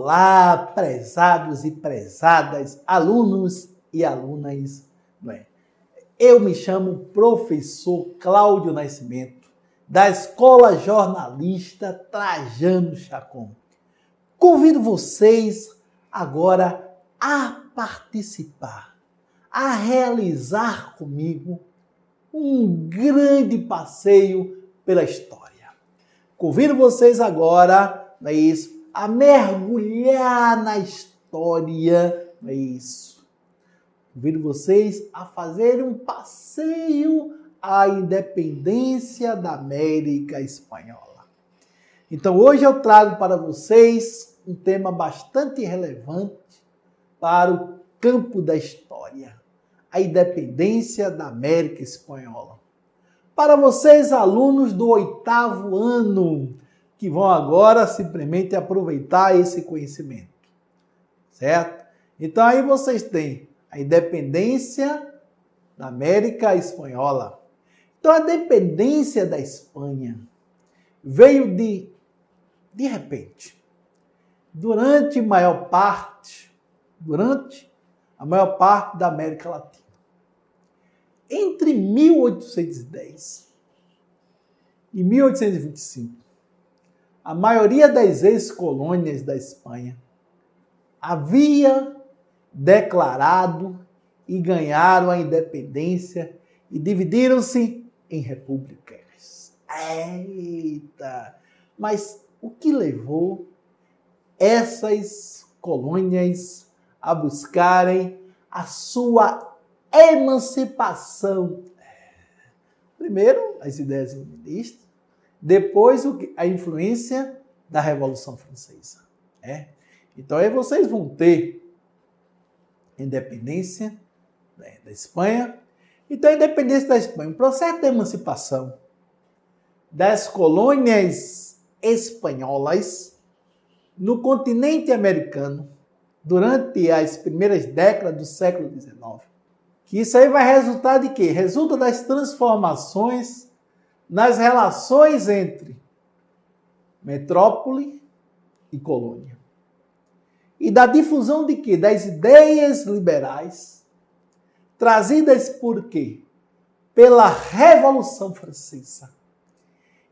Olá, prezados e prezadas, alunos e alunas. Eu me chamo professor Cláudio Nascimento, da Escola Jornalista Trajano Chacon. Convido vocês agora a participar, a realizar comigo um grande passeio pela história. Convido vocês agora, a mergulhar na história, Convido vocês a fazer um passeio à independência da América Espanhola. Então hoje eu trago para vocês um tema bastante relevante para o campo da história, a independência da América Espanhola. Para vocês, alunos do 8º ano, que vão agora simplesmente aproveitar esse conhecimento, certo? Então aí vocês têm a independência da América Espanhola. Então a independência da Espanha veio de repente, durante a maior parte da América Latina. Entre 1810 e 1825, a maioria das ex-colônias da Espanha havia declarado e ganharam a independência e dividiram-se em repúblicas. Eita! Mas o que levou essas colônias a buscarem a sua emancipação? Primeiro, as ideias iluministas, depois a influência da Revolução Francesa. Então aí vocês vão ter independência da Espanha. Então a independência da Espanha, o processo de emancipação das colônias espanholas no continente americano durante as primeiras décadas do século XIX. Que isso aí vai resultar de quê? Resulta das transformações nas relações entre metrópole e colônia. E da difusão de quê? Das ideias liberais, trazidas por quê? Pela Revolução Francesa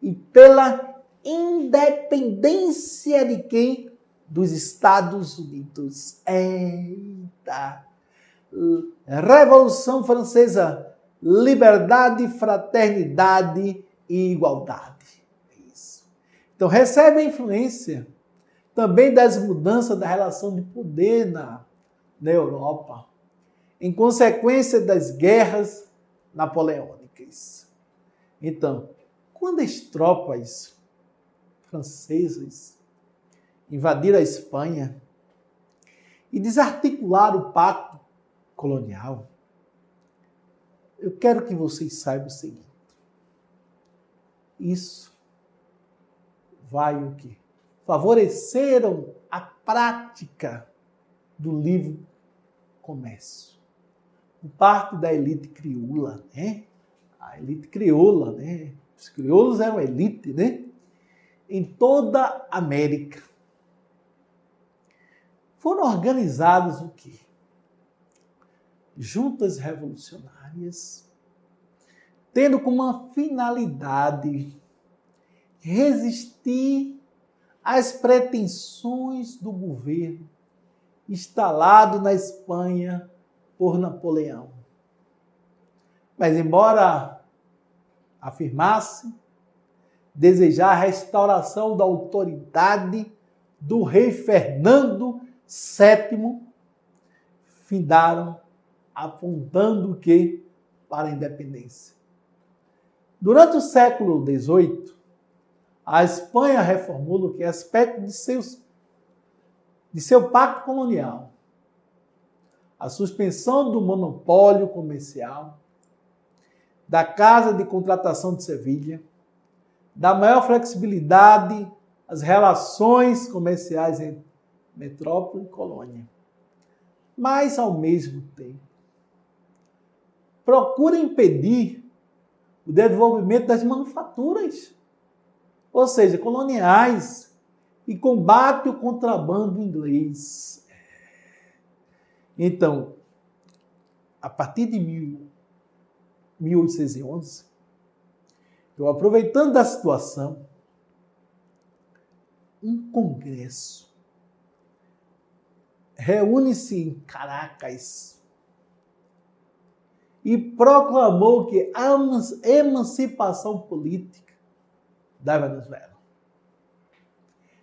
e pela independência de quem? Dos Estados Unidos. Eita! Revolução Francesa, liberdade, fraternidade e igualdade. É isso. Então recebe a influência também das mudanças da relação de poder na Europa, em consequência das guerras napoleônicas. Então, quando as tropas francesas invadiram a Espanha e desarticularam o pacto colonial, eu quero que vocês saibam o seguinte: isso vai o quê? Favoreceram a prática do livre comércio por parte da elite crioula, A elite crioula, Os crioulos eram elite, Em toda a América. Foram organizados o quê? Juntas revolucionárias, tendo como uma finalidade resistir às pretensões do governo instalado na Espanha por Napoleão. Mas embora afirmasse desejar a restauração da autoridade do rei Fernando VII, findaram apontando o quê? Para a independência. Durante o século XVIII, a Espanha reformula o que? Aspecto de seu pacto colonial. A suspensão do monopólio comercial, da Casa de Contratação de Sevilha, da maior flexibilidade às relações comerciais entre metrópole e colônia. Mas, ao mesmo tempo, procura impedir o desenvolvimento das manufaturas, ou seja, coloniais, e combate o contrabando inglês. Então, a partir de 1811, eu aproveitando da situação, um congresso reúne-se em Caracas e proclamou que a emancipação política da Venezuela.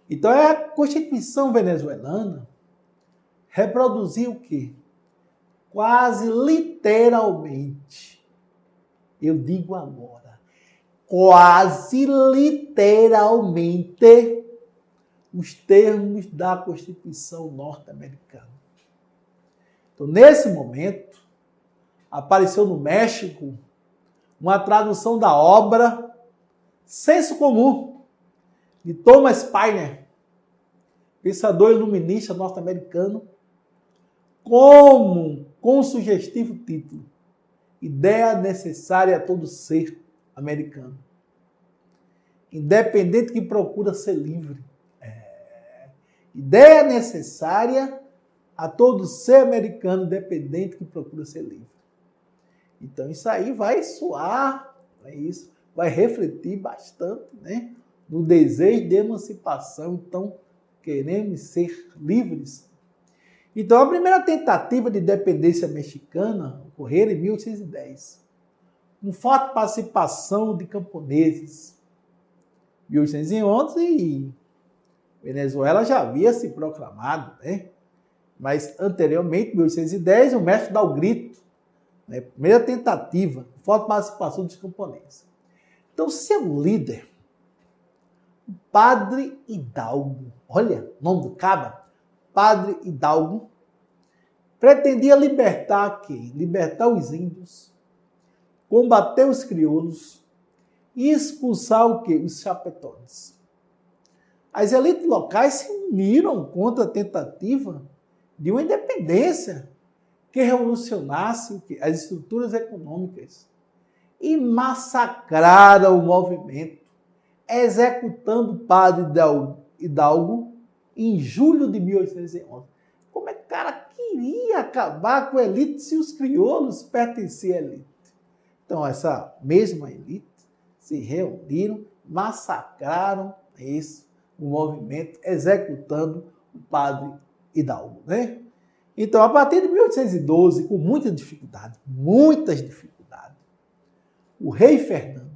Então, a Constituição venezuelana reproduziu o quê? Quase literalmente, eu digo agora, quase literalmente os termos da Constituição norte-americana. Então, nesse momento, apareceu no México uma tradução da obra Senso Comum, de Thomas Paine, pensador iluminista norte-americano, com o sugestivo título Ideia necessária a todo ser americano, independente que procura ser livre. Ideia necessária a todo ser americano, independente que procura ser livre. Então isso aí vai soar, vai refletir bastante, né, no desejo de emancipação. Então queremos ser livres. Então, a primeira tentativa de independência mexicana ocorreu em 1810, com forte participação de camponeses. Em 1811, Venezuela já havia se proclamado, né? Mas anteriormente, em 1810, o México dá o grito, né? Primeira tentativa, forte participação dos camponeses. Então, seu líder, o Padre Hidalgo, olha o nome do caba, Padre Hidalgo, pretendia libertar quem? Libertar os índios, combater os crioulos e expulsar o quê? Os chapetones. As elites locais se uniram contra a tentativa de uma independência que revolucionasse o quê? As estruturas econômicas e massacraram o movimento, executando o Padre Hidalgo em julho de 1811. Como é que o cara queria acabar com a elite se os crioulos pertenciam à elite? Então, essa mesma elite se reuniram, massacraram o movimento, executando o Padre Hidalgo, né? Então, a partir de 1812, com muitas dificuldades, o rei Fernando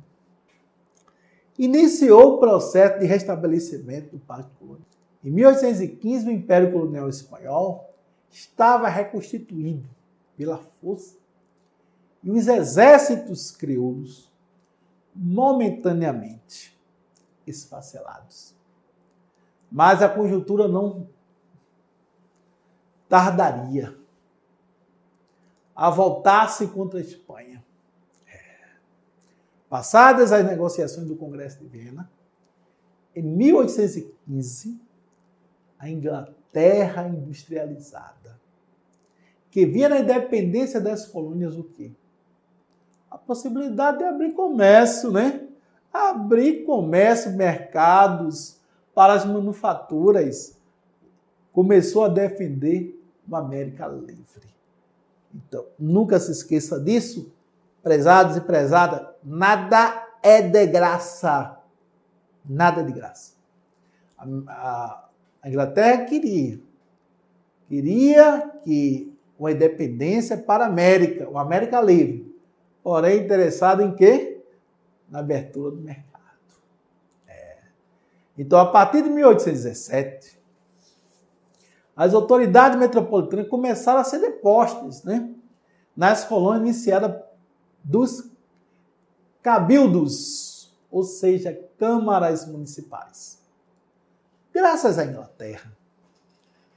iniciou o processo de restabelecimento do Pacto Colonial. Em 1815, o Império Colonial Espanhol estava reconstituído pela força e os exércitos crioulos momentaneamente esfacelados. Mas a conjuntura não tardaria a voltar-se contra a Espanha. Passadas as negociações do Congresso de Viena, em 1815, a Inglaterra industrializada, que via na independência das colônias o quê? A possibilidade de abrir comércio, né? Abrir comércio, mercados para as manufaturas. Começou a defender uma América livre. Então, nunca se esqueça disso, prezados e prezadas, nada é de graça. Nada de graça. A Inglaterra queria que uma independência para a América, uma América livre, porém interessado em quê? Na abertura do mercado. Então, a partir de 1817, as autoridades metropolitanas começaram a ser depostas, né, nas colônias iniciadas dos cabildos, ou seja, câmaras municipais. Graças à Inglaterra,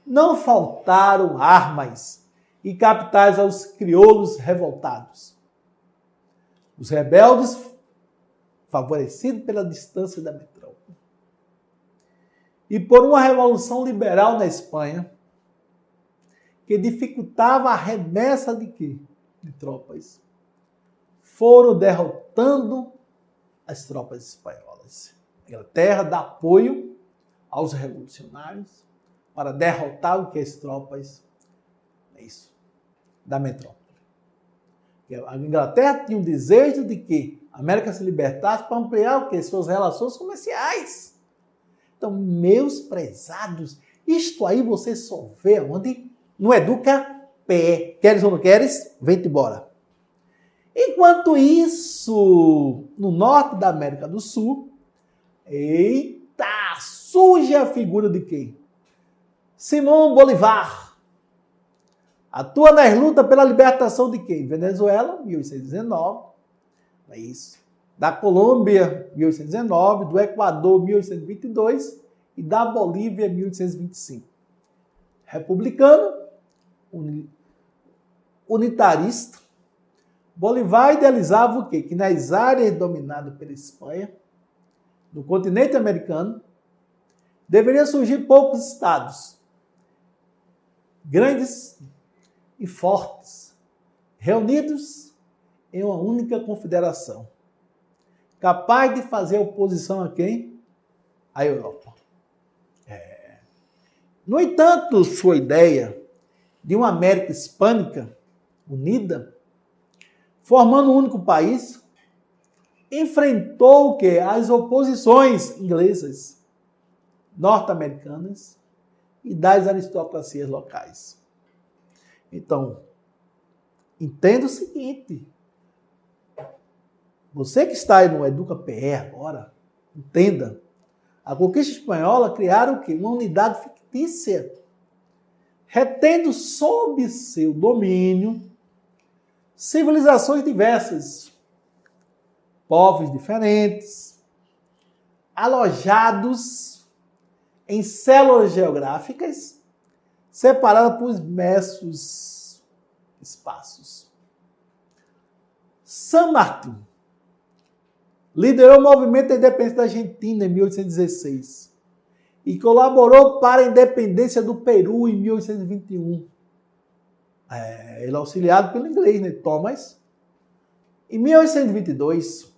não faltaram armas e capitais aos crioulos revoltados. Os rebeldes, favorecidos pela distância da metrópole, e por uma revolução liberal na Espanha, que dificultava a remessa de quê? De tropas, foram derrotando as tropas espanholas. A Inglaterra dá apoio aos revolucionários para derrotar o que as tropas da metrópole. A Inglaterra tinha um desejo de que a América se libertasse para ampliar o que? Suas relações comerciais. Então, meus prezados, isto aí você só vê onde? No Educa-PE. Queres ou não queres? Vem-te embora. Enquanto isso, no norte da América do Sul, eita, surge a figura de quem? Simão Bolívar. Atua nas lutas pela libertação de quem? Venezuela, 1819. É isso. Da Colômbia, 1819. Do Equador, 1822. E da Bolívia, 1825. Republicano, unitarista. Bolívar idealizava o quê? Que nas áreas dominadas pela Espanha, no continente americano, deveriam surgir poucos estados, grandes e fortes, reunidos em uma única confederação, capaz de fazer oposição a quem? A Europa. No entanto, sua ideia de uma América hispânica unida, formando um único país, enfrentou o quê? As oposições inglesas, norte-americanas e das aristocracias locais. Então, entenda o seguinte, você que está aí no Educa-PE agora, entenda, a conquista espanhola criaram o quê? Uma unidade fictícia, retendo sob seu domínio civilizações diversas, povos diferentes, alojados em células geográficas, separadas por imensos espaços. San Martín liderou o movimento da independência da Argentina em 1816 e colaborou para a independência do Peru em 1821. Ele é auxiliado pelo inglês, né? Thomas. Em 1822,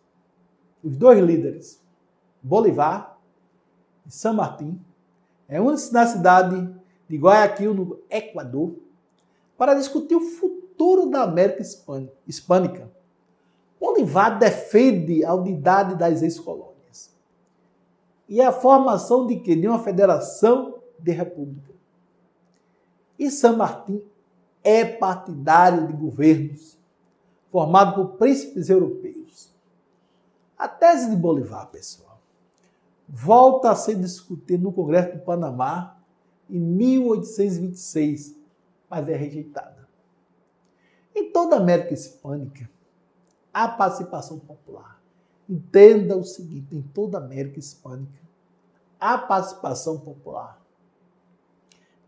os dois líderes, Bolívar e San Martín, unem-se na cidade de Guayaquil, no Equador, para discutir o futuro da América Hispânica. Bolívar defende a unidade das ex-colônias e a formação de quê? De uma federação de república. E San Martín é partidário de governos formado por príncipes europeus. A tese de Bolívar, pessoal, volta a ser discutida no Congresso do Panamá em 1826, mas é rejeitada. Em toda a América Hispânica, há participação popular. Entenda o seguinte, em toda a América Hispânica, há participação popular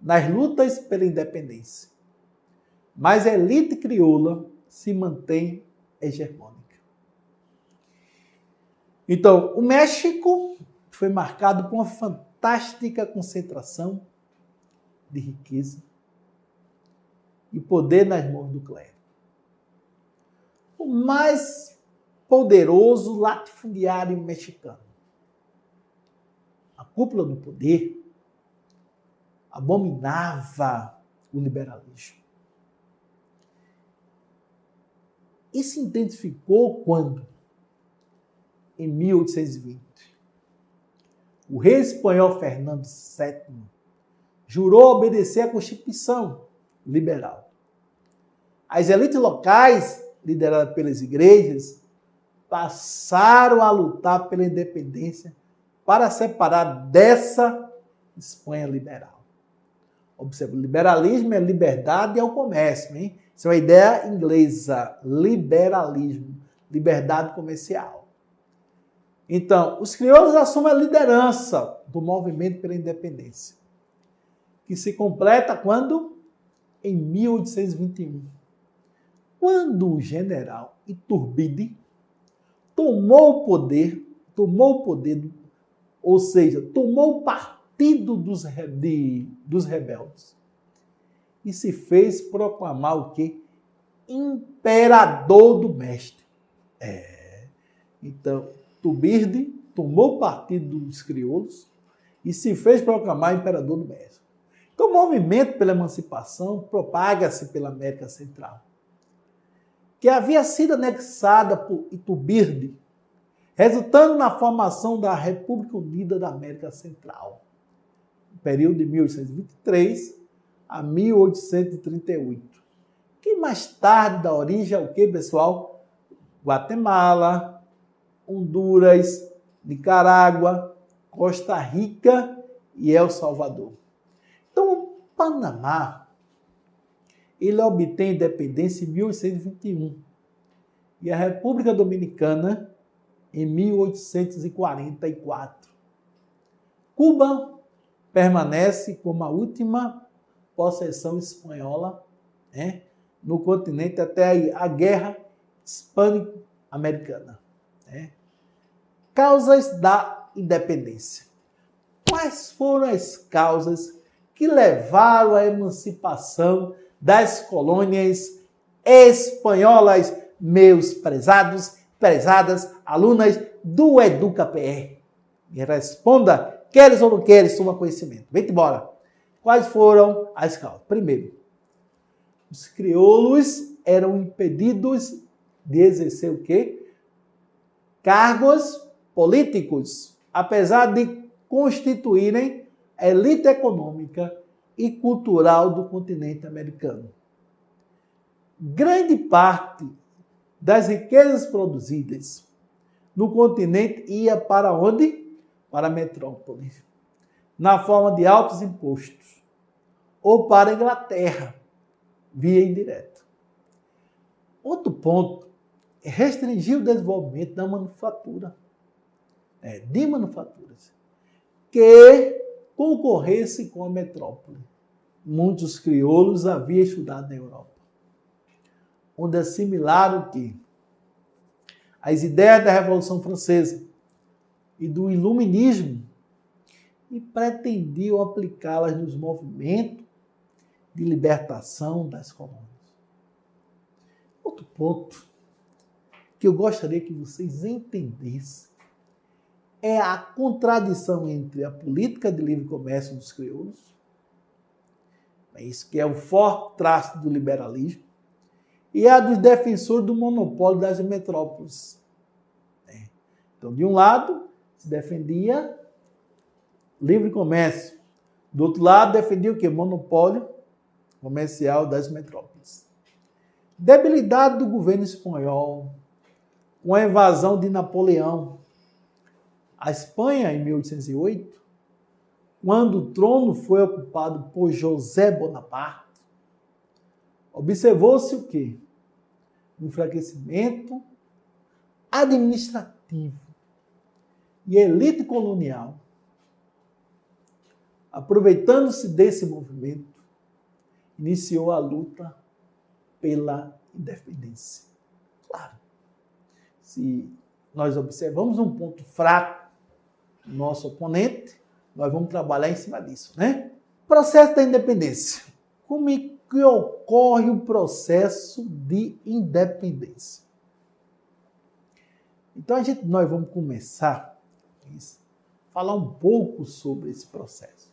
nas lutas pela independência, mas a elite crioula se mantém hegemônica. Então, o México foi marcado por uma fantástica concentração de riqueza e poder nas mãos do clero. O mais poderoso latifundiário mexicano, a cúpula do poder, abominava o liberalismo. E se intensificou quando? Em 1820. O rei espanhol Fernando VII jurou obedecer à Constituição liberal. As elites locais, lideradas pelas igrejas, passaram a lutar pela independência para separar dessa Espanha liberal. Observe, o liberalismo é liberdade ao comércio, hein? Isso é uma ideia inglesa, liberalismo, liberdade comercial. Então, os crioulos assumem a liderança do movimento pela independência, que se completa quando? Em 1821, quando o general Iturbide tomou o poder, ou seja, tomou o partido dos rebeldes e se fez proclamar o quê? Imperador do Mestre. Então, Iturbide tomou o partido dos crioulos e se fez proclamar imperador do México. Então, o movimento pela emancipação propaga-se pela América Central, que havia sido anexada por Iturbide, resultando na formação da República Unida da América Central, no período de 1823 a 1838, que mais tarde dá origem ao que, pessoal? Guatemala, Honduras, Nicarágua, Costa Rica e El Salvador. Então, o Panamá, ele obtém independência em 1821 e a República Dominicana em 1844. Cuba permanece como a última possessão espanhola, né, no continente até a Guerra Hispânico-Americana. Né? Causas da independência. Quais foram as causas que levaram à emancipação das colônias espanholas, meus prezados, prezadas alunas do EducaPR? Me responda, queres ou não queres, toma conhecimento. Vem embora. Quais foram as causas? Primeiro, os crioulos eram impedidos de exercer o quê? Cargos políticos, apesar de constituírem a elite econômica e cultural do continente americano. Grande parte das riquezas produzidas no continente ia para onde? Para a metrópole, na forma de altos impostos, ou para a Inglaterra, via indireta. Outro ponto é restringir o desenvolvimento da manufatura, de manufaturas, que concorresse com a metrópole. Muitos crioulos haviam estudado na Europa, onde assimilaram que as ideias da Revolução Francesa e do Iluminismo e pretendiam aplicá-las nos movimentos de libertação das colônias. Outro ponto que eu gostaria que vocês entendessem é a contradição entre a política de livre comércio dos crioulos, isso que é o forte traço do liberalismo, e a dos defensores do monopólio das metrópoles. Então, de um lado, se defendia livre comércio. Do outro lado, defendia o quê? Monopólio comercial das metrópoles. Debilidade do governo espanhol, com a invasão de Napoleão. A Espanha, em 1808, quando o trono foi ocupado por José Bonaparte, observou-se o quê? Um enfraquecimento administrativo. E a elite colonial, aproveitando-se desse movimento, iniciou a luta pela independência. Claro, se nós observamos um ponto fraco no nosso oponente, nós vamos trabalhar em cima disso, né? Processo da independência. Como é que ocorre o processo de independência? Então, nós vamos começar a falar um pouco sobre esse processo.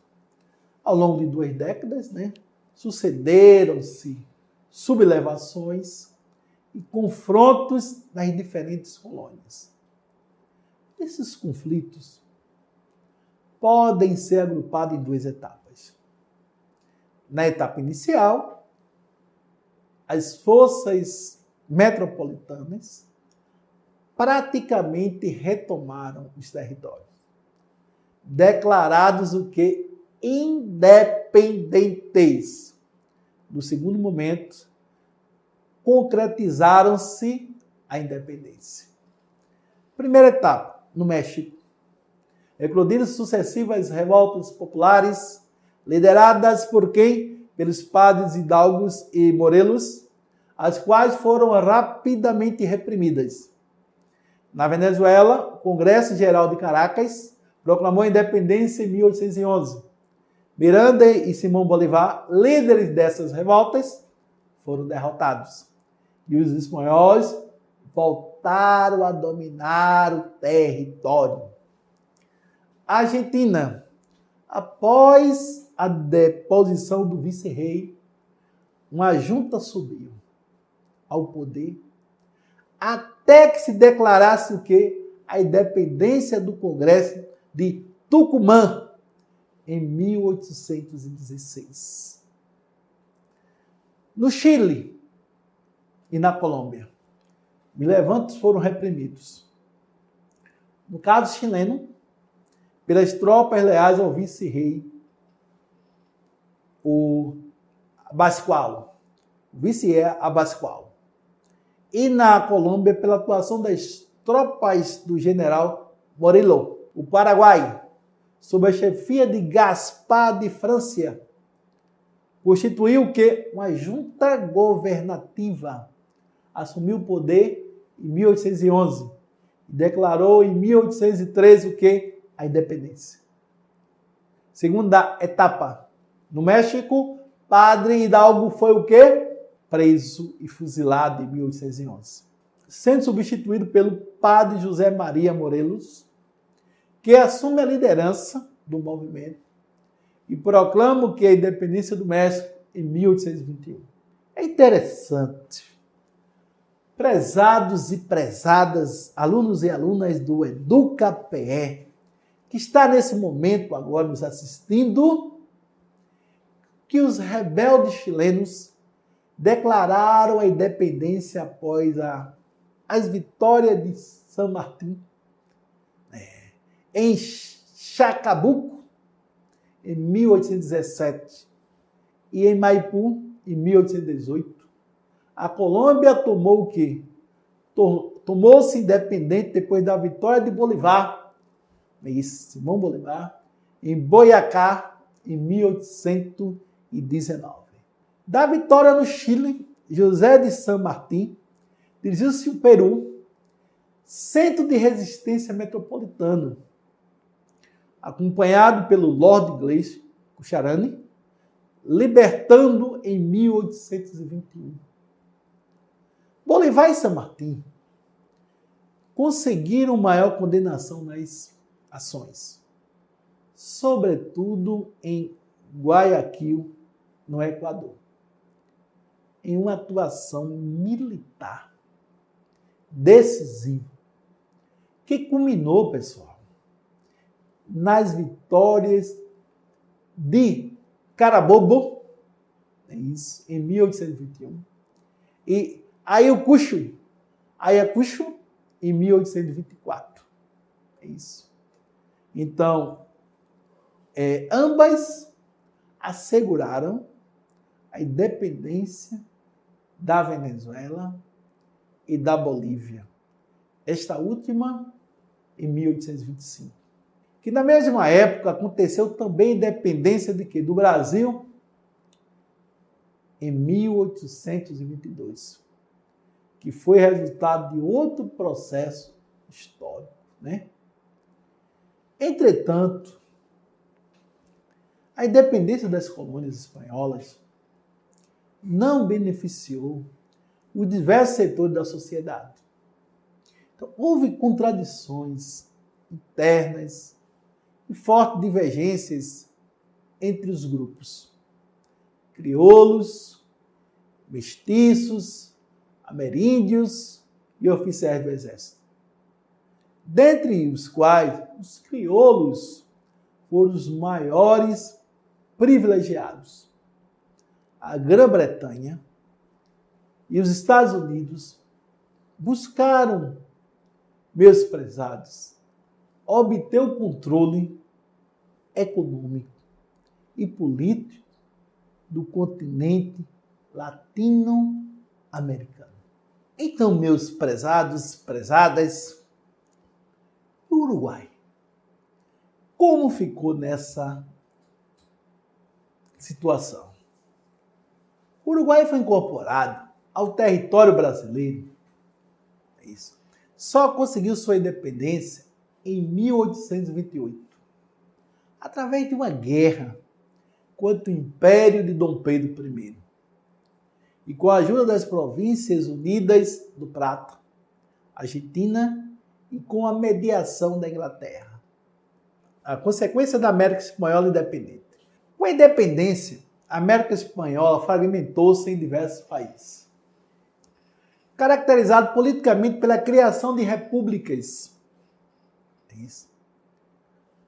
Ao longo de 2 décadas, né, sucederam-se sublevações e confrontos nas diferentes colônias. Esses conflitos podem ser agrupados em 2 etapas. Na etapa inicial, as forças metropolitanas praticamente retomaram os territórios, declarados o que? Independentes. No segundo momento, concretizaram-se a independência. Primeira etapa, no México. Eclodiram sucessivas revoltas populares, lideradas por quem? Pelos padres hidalgos e morelos, as quais foram rapidamente reprimidas. Na Venezuela, o Congresso Geral de Caracas proclamou a independência em 1811. Miranda e Simão Bolívar, líderes dessas revoltas, foram derrotados. E os espanhóis voltaram a dominar o território. A Argentina, Após a deposição do vice-rei, uma junta subiu ao poder até que se declarasse o quê? A independência do Congresso de Tucumã em 1816. No Chile e na Colômbia, levantes foram reprimidos. No caso chileno, pelas tropas leais ao vice-rei, o Abascal, o vice-rei Abascal. E na Colômbia, pela atuação das tropas do general Morelos. O Paraguai, sob a chefia de Gaspar de Francia, constituiu o quê? Uma junta governativa. Assumiu o poder em 1811 e declarou em 1813 o quê? A independência. Segunda etapa. No México, Padre Hidalgo foi o quê? Preso e fuzilado em 1811. Sendo substituído pelo Padre José Maria Morelos, que assume a liderança do movimento e proclama o que? A independência do México em 1821. É interessante. Prezados e prezadas, alunos e alunas do EducaPE, que está nesse momento agora nos assistindo, que os rebeldes chilenos declararam a independência após as vitórias de San Martín em Chacabuco, em 1817, e em Maipú, em 1818. A Colômbia tomou o quê? Tomou-se independente depois da vitória de Bolívar, Simão Bolívar, em Boyacá, em 1819. Da vitória no Chile, José de San Martín dirigiu-se ao Peru, centro de resistência metropolitano, acompanhado pelo Lord Inglês Cucharani, libertando em 1821. Bolívar e San Martín conseguiram maior condenação nas ações, sobretudo em Guayaquil, no Equador, em uma atuação militar decisiva, que culminou, pessoal, nas vitórias de Carabobo, em 1821, e Ayacucho, em 1824. É isso. Então, ambas asseguraram a independência da Venezuela e da Bolívia. Esta última em 1825. Que na mesma época aconteceu também a independência de quê? Do Brasil em 1822. Que foi resultado de outro processo histórico, né? Entretanto, a independência das colônias espanholas não beneficiou os diversos setores da sociedade. Então, houve contradições internas e fortes divergências entre os grupos. Crioulos, mestiços, ameríndios e oficiais do exército. Dentre os quais os crioulos foram os maiores privilegiados. A Grã-Bretanha e os Estados Unidos buscaram, meus prezados, obter o controle econômico e político do continente latino-americano. Então, meus prezados, prezadas, o Uruguai, como ficou nessa situação? O Uruguai foi incorporado ao território brasileiro. É isso. Só conseguiu sua independência em 1828, através de uma guerra contra o Império de Dom Pedro I. E com a ajuda das Províncias Unidas do Prata, Argentina, e com a mediação da Inglaterra. a consequência da América Espanhola independente. Com a independência, a América Espanhola fragmentou-se em diversos países, caracterizado politicamente pela criação de repúblicas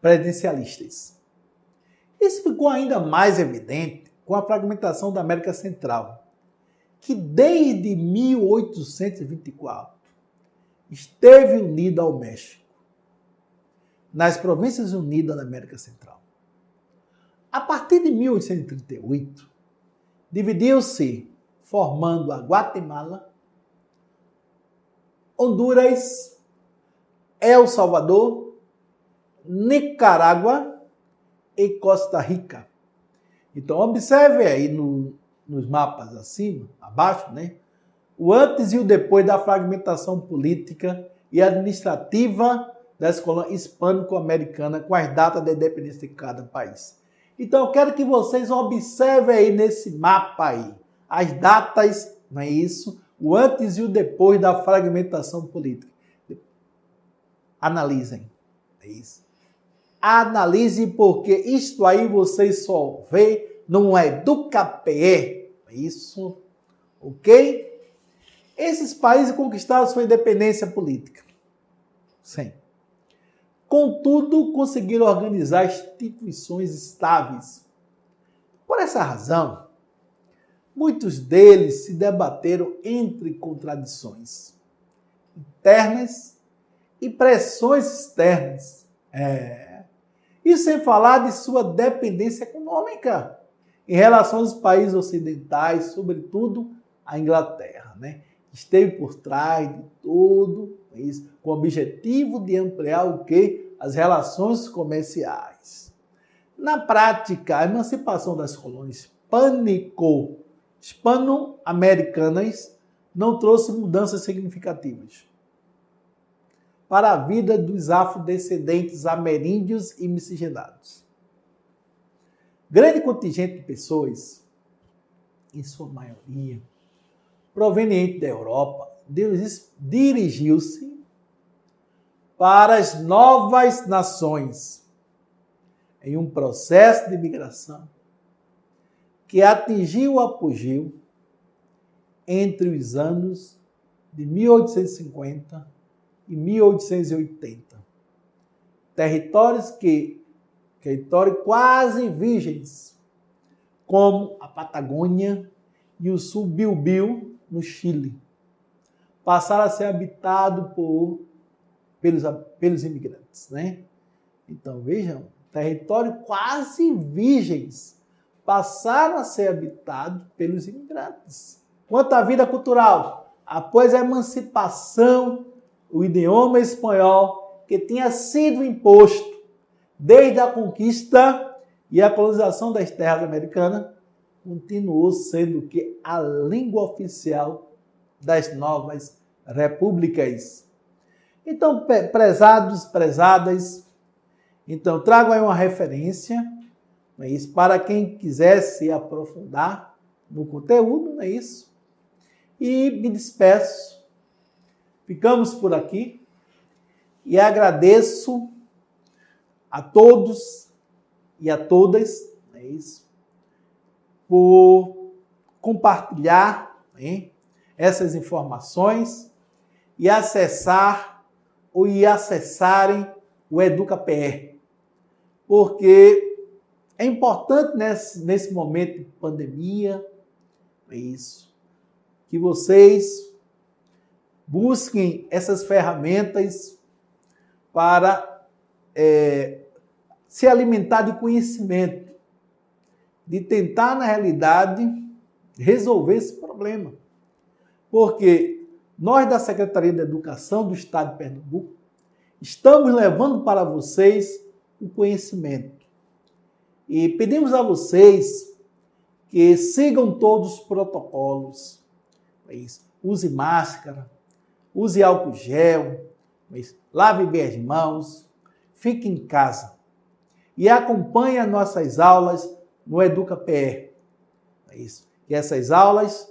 presidencialistas. Isso ficou ainda mais evidente com a fragmentação da América Central, que desde 1824 esteve unida ao México, nas Províncias Unidas da América Central. A partir de 1838, dividiu-se, formando a Guatemala, Honduras, El Salvador, Nicarágua e Costa Rica. Então, observe aí nos mapas acima, abaixo, né? O antes e o depois da fragmentação política e administrativa das colônias hispânico-americanas com as datas da independência de cada país. Então, eu quero que vocês observem aí nesse mapa aí as datas, não é isso? O antes e o depois da fragmentação política. Analisem, é isso. Analise, porque isto aí vocês só vê no EducaPE, é isso, ok? Esses países conquistaram sua independência política. Sim. Contudo, conseguiram organizar instituições estáveis. Por essa razão, muitos deles se debateram entre contradições internas e pressões externas. E sem falar de sua dependência econômica em relação aos países ocidentais, sobretudo a Inglaterra, né? Esteve por trás de tudo isso, com o objetivo de ampliar o quê? As relações comerciais. Na prática, a emancipação das colônias hispano-americanas não trouxe mudanças significativas para a vida dos afrodescendentes ameríndios e miscigenados. Grande contingente de pessoas, em sua maioria, proveniente da Europa, dirigiu-se para as novas nações em um processo de migração que atingiu o apogeu entre os anos de 1850 e 1880. Territórios quase virgens, como a Patagônia e o sul Biobío, no Chile, passaram a ser habitados pelos imigrantes, né? Então, vejam, territórios quase virgens passaram a ser habitados pelos imigrantes. Quanto à vida cultural, após a emancipação, o idioma espanhol, que tinha sido imposto desde a conquista e a colonização das terras americanas, continuou sendo que a língua oficial das novas repúblicas. Então, prezados, prezadas, então trago aí uma referência, não é isso, para quem quiser se aprofundar no conteúdo, não é isso? E me despeço. Ficamos por aqui e agradeço a todos e a todas, não é isso, por compartilhar, né, essas informações e acessarem o EducaPE, porque é importante nesse momento de pandemia, é isso, que vocês busquem essas ferramentas para se alimentar de conhecimento, de tentar, na realidade, resolver esse problema. Porque nós, da Secretaria de Educação do Estado de Pernambuco, estamos levando para vocês o conhecimento. E pedimos a vocês que sigam todos os protocolos. Use máscara, use álcool gel, lave bem as mãos, fique em casa e acompanhe as nossas aulas no EducaPE. É isso. E essas aulas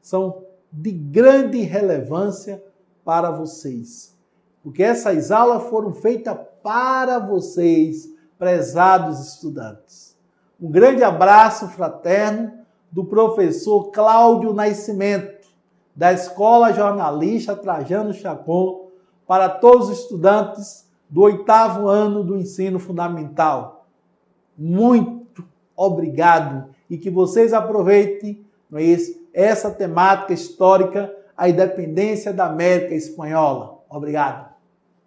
são de grande relevância para vocês, porque essas aulas foram feitas para vocês, prezados estudantes. Um grande abraço fraterno do professor Cláudio Nascimento, da Escola Jornalista Trajano Chacon, para todos os estudantes do 8º ano do ensino fundamental. Muito obrigado e que vocês aproveitem essa temática histórica, a independência da América Espanhola. Obrigado.